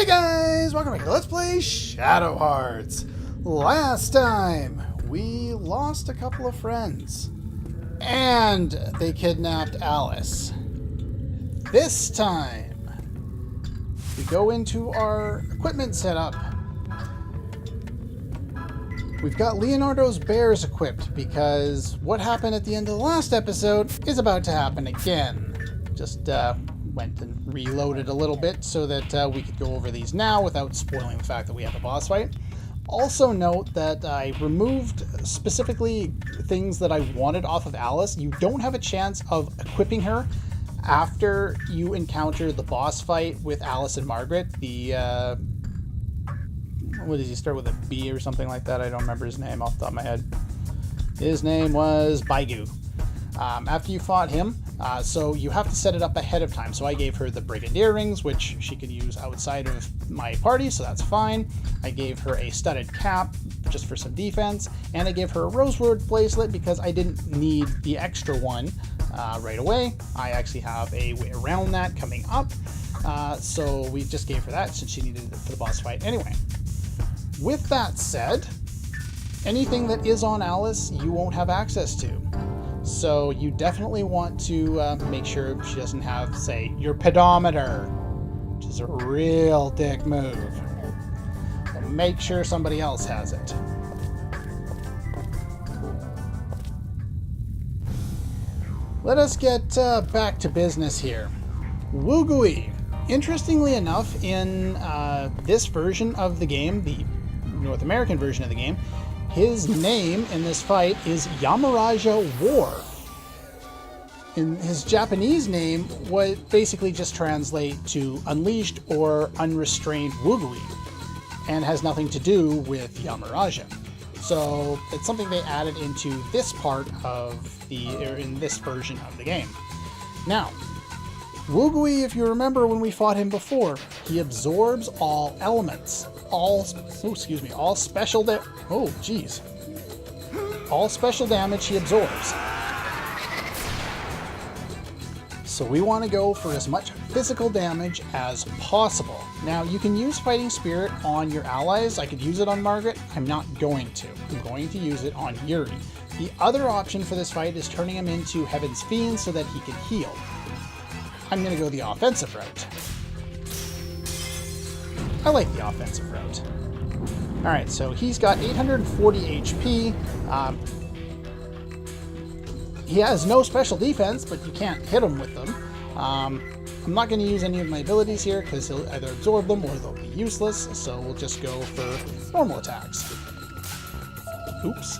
Hey guys, welcome back to Let's Play Shadow Hearts. Last time, we lost a couple of friends. And they kidnapped Alice. This time, we go into our equipment setup. We've got Leonardo's bears equipped because what happened at the end of the last episode is about to happen again. Just went and reloaded a little bit so that we could go over these now without spoiling the fact that we have a boss fight. Also note that I removed specifically things that I wanted off of Alice. You don't have a chance of equipping her after you encounter the boss fight with Alice and Margaret. The, what does he start with, a B or something like that? I don't remember his name off the top of my head. His name was Baigu. After you fought him, so you have to set it up ahead of time. So I gave her the Brigadier rings, which she could use outside of my party, so that's fine. I gave her a studded cap just for some defense, and I gave her a rosewood bracelet because I didn't need the extra one right away. I actually have a way around that coming up, so we just gave her that since she needed it for the boss fight anyway. With that said, anything that is on Alice, you won't have access to. So you definitely want to make sure she doesn't have, say, your pedometer, which is a real dick move. So make sure somebody else has it. Let us get back to business here. Wugui. Interestingly enough, in this version of the game, the North American version of the game, his name in this fight is Yamaraja War. In his Japanese name would basically just translate to Unleashed or Unrestrained Wugui, and has nothing to do with Yamaraja. So it's something they added into this part of in this version of the game. Now, Wugui, if you remember when we fought him before, he absorbs all elements. All special damage he absorbs. So we want to go for as much physical damage as possible. Now, you can use Fighting Spirit on your allies. I could use it on Margaret. I'm not going to. I'm going to use it on Yuri. The other option for this fight is turning him into Heaven's Fiend so that he can heal. I'm going to go the offensive route. I like the offensive route. Alright, so he's got 840 HP. He has no special defense, but you can't hit him with them. I'm not going to use any of my abilities here because he'll either absorb them or they'll be useless, so we'll just go for normal attacks. Oops.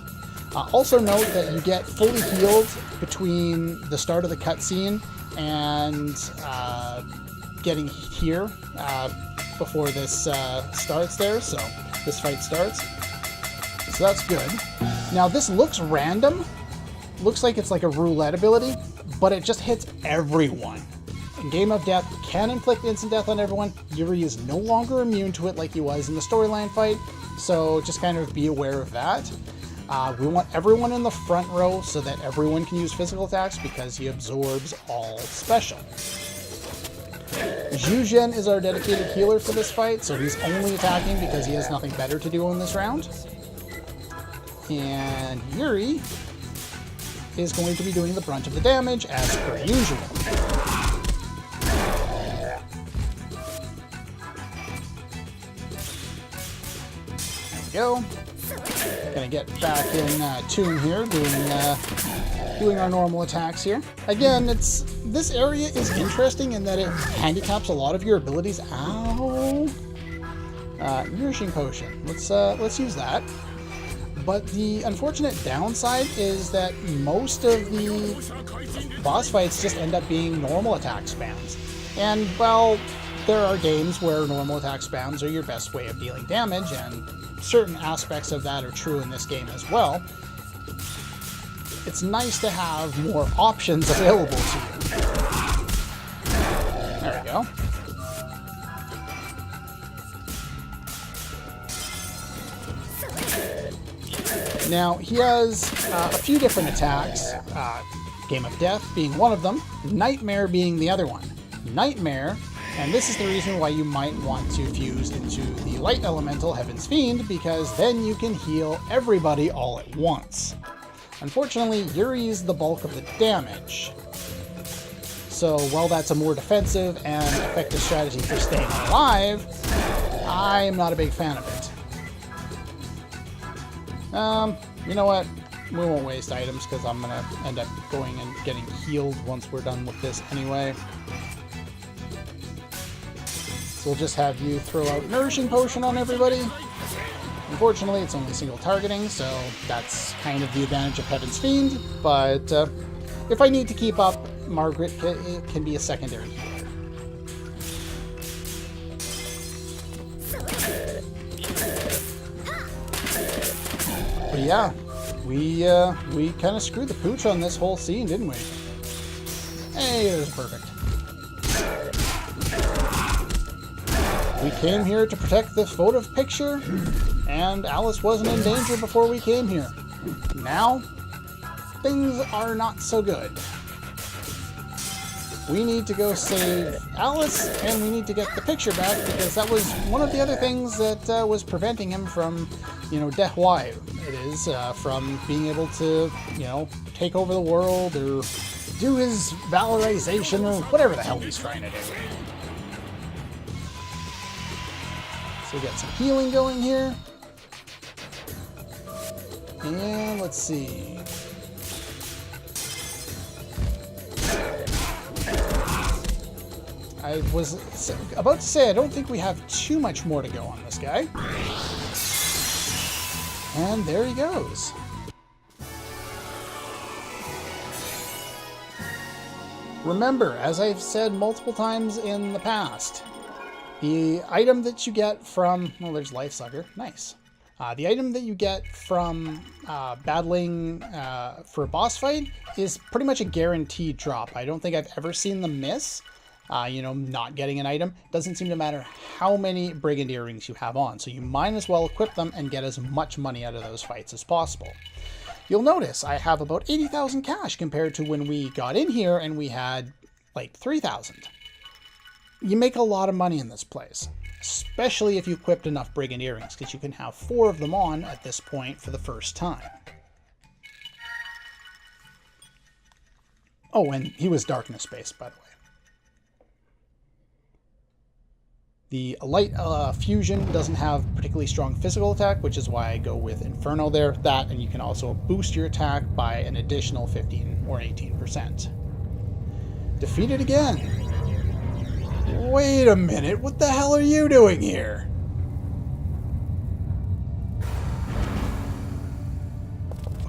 Also note that you get fully healed between the start of the cutscene and getting here before this starts there, so this fight starts. So that's good. Now this looks random. Looks like it's like a roulette ability, but it just hits everyone. In Game of Death, you can inflict instant death on everyone. Yuri is no longer immune to it like he was in the storyline fight, so just kind of be aware of that. We want everyone in the front row so that everyone can use physical attacks because he absorbs all special. Zhuzhen is our dedicated healer for this fight, so he's only attacking because he has nothing better to do in this round. And Yuri is going to be doing the brunt of the damage as per usual. There we go. Gonna get back in tune here, doing our normal attacks here. Again, this area is interesting in that it handicaps a lot of your abilities. Ow! Nourishing potion. Let's use that. But the unfortunate downside is that most of the boss fights just end up being normal attack spams. And, well, there are games where normal attack spams are your best way of dealing damage, and certain aspects of that are true in this game as well. It's nice to have more options available to you. There we go. Now, he has a few different attacks, Game of Death being one of them, Nightmare being the other one. Nightmare And this is the reason why you might want to fuse into the Light Elemental Heaven's Fiend, because then you can heal everybody all at once. Unfortunately, Yuri's the bulk of the damage. So while that's a more defensive and effective strategy for staying alive, I'm not a big fan of it. You know what? We won't waste items because I'm going to end up going and getting healed once we're done with this anyway. So we'll just have you throw out Nourishing Potion on everybody. Unfortunately, it's only single targeting, so that's kind of the advantage of Heaven's Fiend. But if I need to keep up, Margaret can be a secondary healer. But yeah, we kind of screwed the pooch on this whole scene, didn't we? Hey, it was perfect. We came here to protect this votive picture, and Alice wasn't in danger before we came here. Now, things are not so good. We need to go save Alice, and we need to get the picture back, because that was one of the other things that was preventing him from, Death Why it is, from being able to, take over the world, or do his valorization, or whatever the hell he's trying to do. So we got some healing going here. And let's see. I was about to say, I don't think we have too much more to go on this guy. And there he goes. Remember, as I've said multiple times in the past, the item that you get from... Well, there's Life Sucker. Nice. The item that you get from battling for a boss fight is pretty much a guaranteed drop. I don't think I've ever seen them miss. Not getting an item. Doesn't seem to matter how many Brigand Earrings you have on, so you might as well equip them and get as much money out of those fights as possible. You'll notice I have about 80,000 cash compared to when we got in here and we had like 3,000. You make a lot of money in this place, especially if you equipped enough Brigand Earrings, because you can have 4 of them on at this point for the first time. Oh, and he was darkness-based, by the way. The Light Fusion doesn't have particularly strong physical attack, which is why I go with Inferno there. That, and you can also boost your attack by an additional 15 or 18%. Defeated again. Wait a minute, what the hell are you doing here?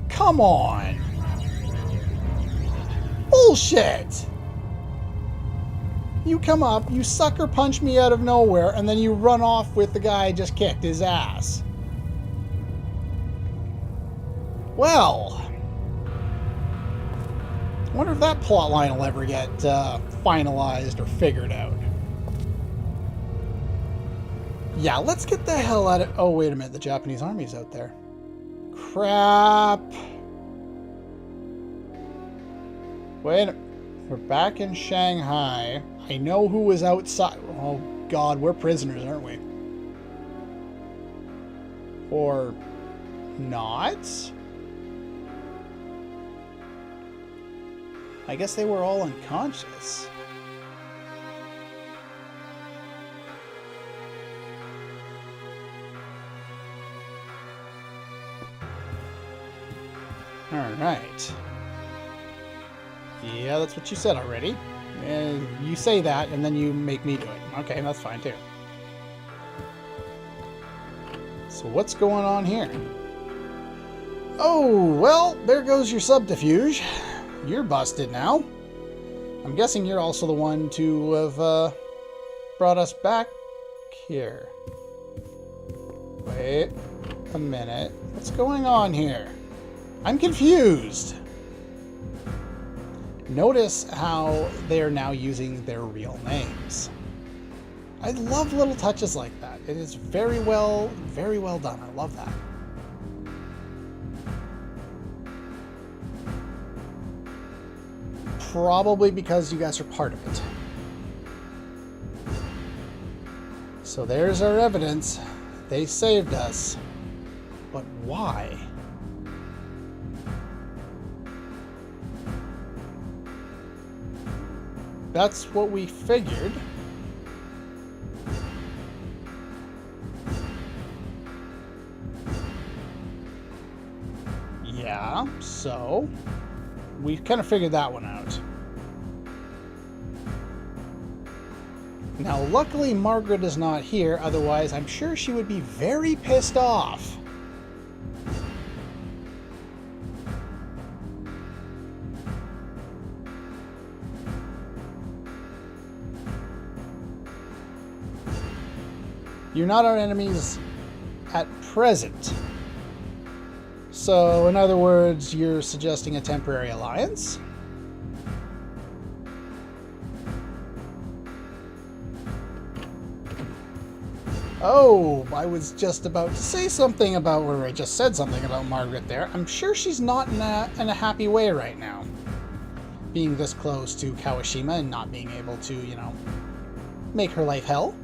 Come on. Bullshit. You come up, you sucker punch me out of nowhere, and then you run off with the guy I just kicked his ass. Well, I wonder if that plotline will ever get finalized or figured out. Yeah, let's get the hell out of... Oh, wait a minute, the Japanese army's out there. Crap. Wait, we're back in Shanghai. I know who was outside. Oh, God, we're prisoners, aren't we? Or not? I guess they were all unconscious. Alright. Yeah, that's what you said already. You say that, and then you make me do it. Okay, that's fine, too. So what's going on here? Oh, well, there goes your subterfuge. You're busted now. I'm guessing you're also the one to have brought us back here. Wait a minute. What's going on here? I'm confused. Notice how they're now using their real names. I love little touches like that. It is very well done. I love that. Probably because you guys are part of it. So there's our evidence. They saved us. But why? That's what we figured. Yeah, so we kind of figured that one out. Now, luckily, Margaret is not here. Otherwise, I'm sure she would be very pissed off. You're not our enemies at present. So, in other words, you're suggesting a temporary alliance? Oh, I was just about to say something about, or I just said something about Margaret there. I'm sure she's not in a happy way right now. Being this close to Kawashima and not being able to, you know, make her life hell.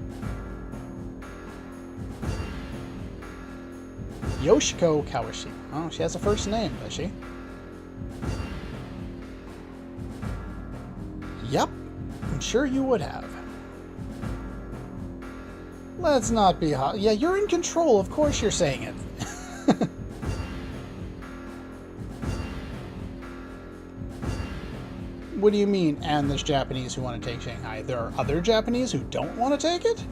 Yoshiko Kawashima. Oh, she has a first name, does she? Yep, I'm sure you would have. Let's not be hot. Yeah, you're in control. Of course you're saying it. What do you mean, and there's Japanese who want to take Shanghai? There are other Japanese who don't want to take it?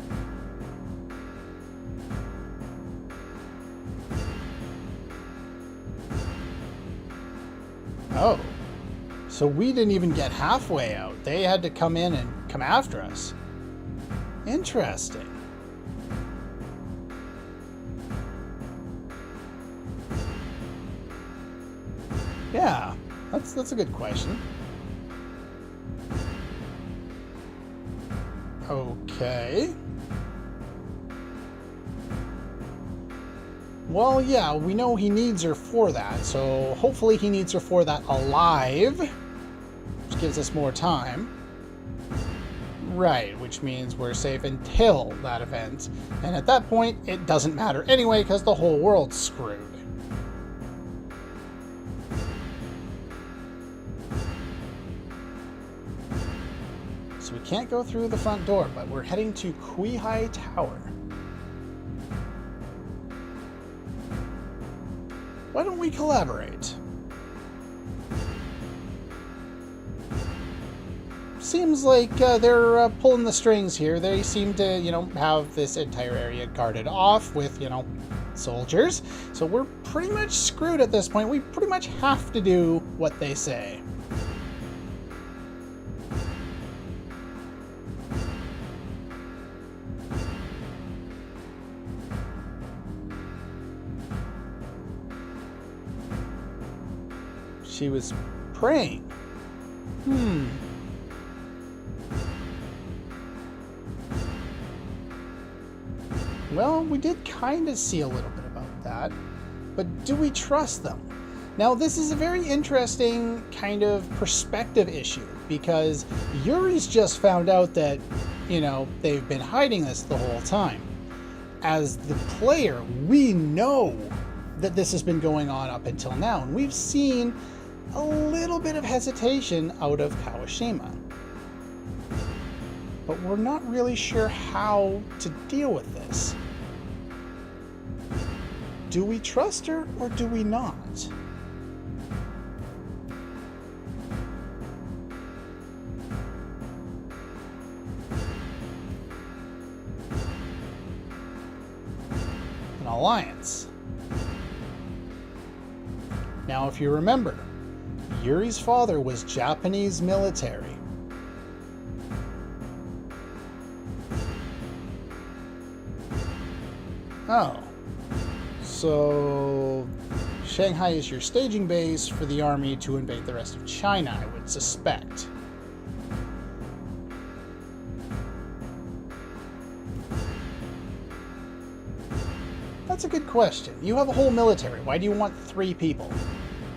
Oh. So we didn't even get halfway out. They had to come in and come after us. Interesting. Yeah, that's a good question. Okay. Well, yeah, we know he needs her for that, so hopefully he needs her for that alive, which gives us more time. Right, which means we're safe until that event, and at that point, it doesn't matter anyway, because the whole world's screwed. So we can't go through the front door, but we're heading to Kuihai Tower. Why don't we collaborate? Seems like they're pulling the strings here. They seem to, you know, have this entire area guarded off with, you know, soldiers. So we're pretty much screwed at this point. We pretty much have to do what they say. She was praying. Well, we did kind of see a little bit about that, but do we trust them? Now, this is a very interesting kind of perspective issue, because Yuri's just found out that, you know, they've been hiding this the whole time. As the player, we know that this has been going on up until now, and we've seen a little bit of hesitation out of Kawashima. But we're not really sure how to deal with this. Do we trust her or do we not? An alliance. Now, if you remember, Yuri's father was Japanese military. Oh. So Shanghai is your staging base for the army to invade the rest of China, I would suspect. That's a good question. You have a whole military. Why do you want 3 people?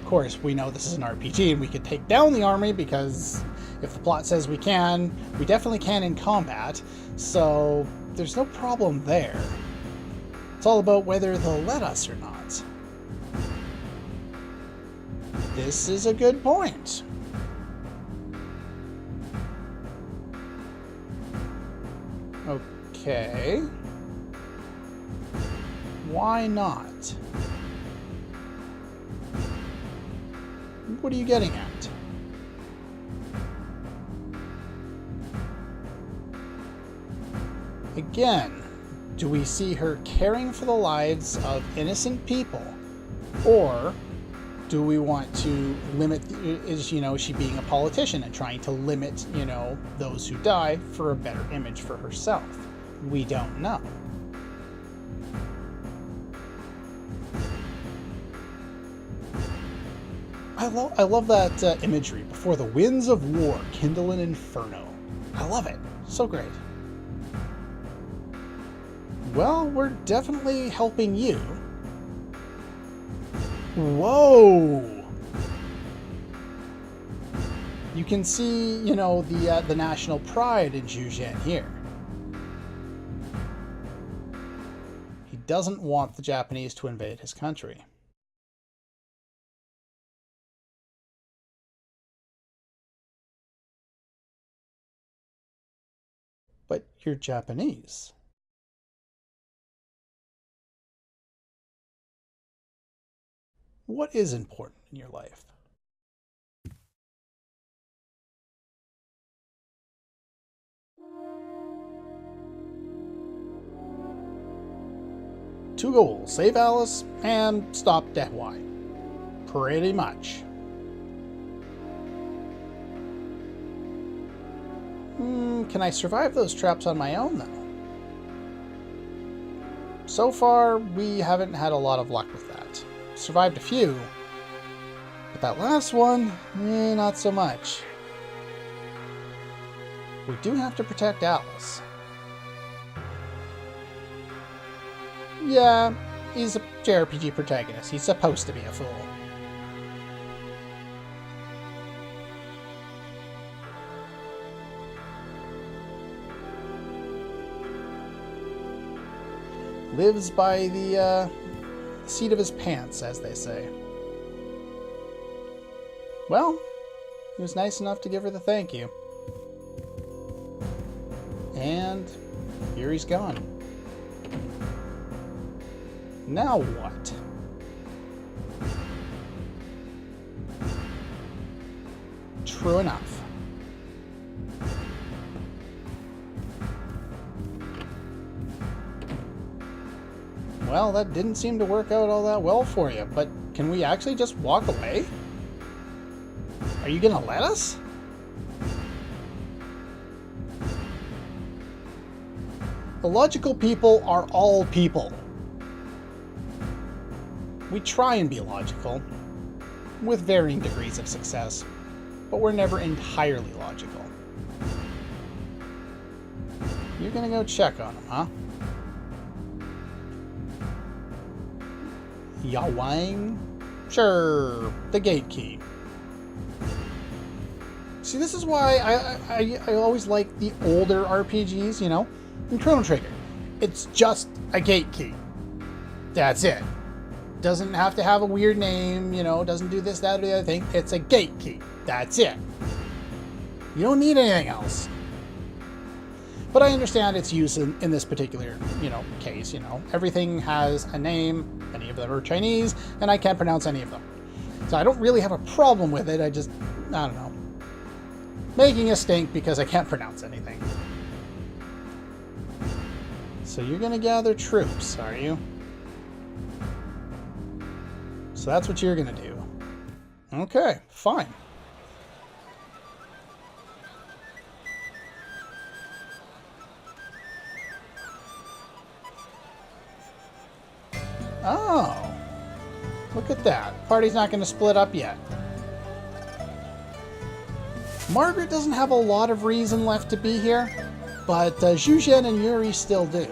Of course, we know this is an RPG and we could take down the army because if the plot says we can, we definitely can in combat. So there's no problem there. It's all about whether they'll let us or not. This is a good point. Okay. Why not? What are you getting at? Again, do we see her caring for the lives of innocent people? Or do we want to limit, is she being a politician and trying to limit, those who die for a better image for herself? We don't know. I love that imagery. Before the winds of war kindle an inferno. I love it. So great. Well, we're definitely helping you. Whoa! You can see, the national pride in Zhuzhen here. He doesn't want the Japanese to invade his country. But you're Japanese. What is important in your life? Two goals: save Alice and stop Dehwai. Pretty much. Can I survive those traps on my own, though? So far, we haven't had a lot of luck with that. Survived a few, but that last one, not so much. We do have to protect Alice. Yeah, he's a JRPG protagonist. He's supposed to be a fool. Lives by the seat of his pants, as they say. Well, he was nice enough to give her the thank you. And here he's gone. Now what? True enough. Well, that didn't seem to work out all that well for you, but can we actually just walk away? Are you gonna let us? The logical people are all people. We try and be logical, with varying degrees of success, but we're never entirely logical. You're gonna go check on him, huh? Yawang? Sure, the gate key. See, this is why I always like the older RPGs, in Chrono Trigger. It's just a gate key. That's it. Doesn't have to have a weird name, doesn't do this, that, or the other thing. It's a gate key. That's it. You don't need anything else. But I understand its use in this particular, case, Everything has a name, many of them are Chinese, and I can't pronounce any of them. So I don't really have a problem with it, I don't know. Making a stink because I can't pronounce anything. So you're gonna gather troops, are you? So that's what you're gonna do. Okay, fine. Oh, look at that. Party's not going to split up yet. Margaret doesn't have a lot of reason left to be here, but Zhuzhen and Yuri still do.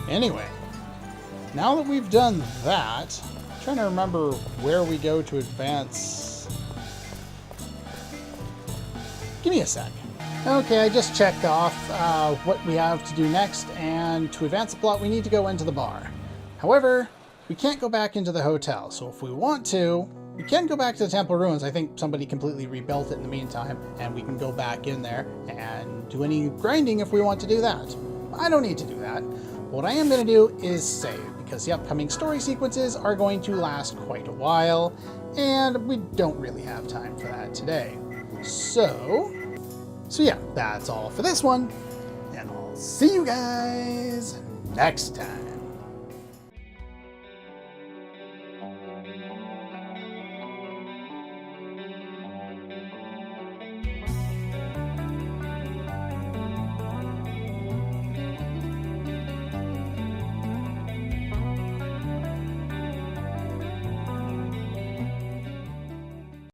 Anyway, now that we've done that, I'm trying to remember where we go to advance. Give me a sec. Okay, I just checked off what we have to do next, and to advance the plot, we need to go into the bar. However, we can't go back into the hotel, so if we want to, we can go back to the temple ruins. I think somebody completely rebuilt it in the meantime, and we can go back in there and do any grinding if we want to do that. I don't need to do that. What I am going to do is save, because the upcoming story sequences are going to last quite a while, and we don't really have time for that today. So yeah, that's all for this one, and I'll see you guys next time.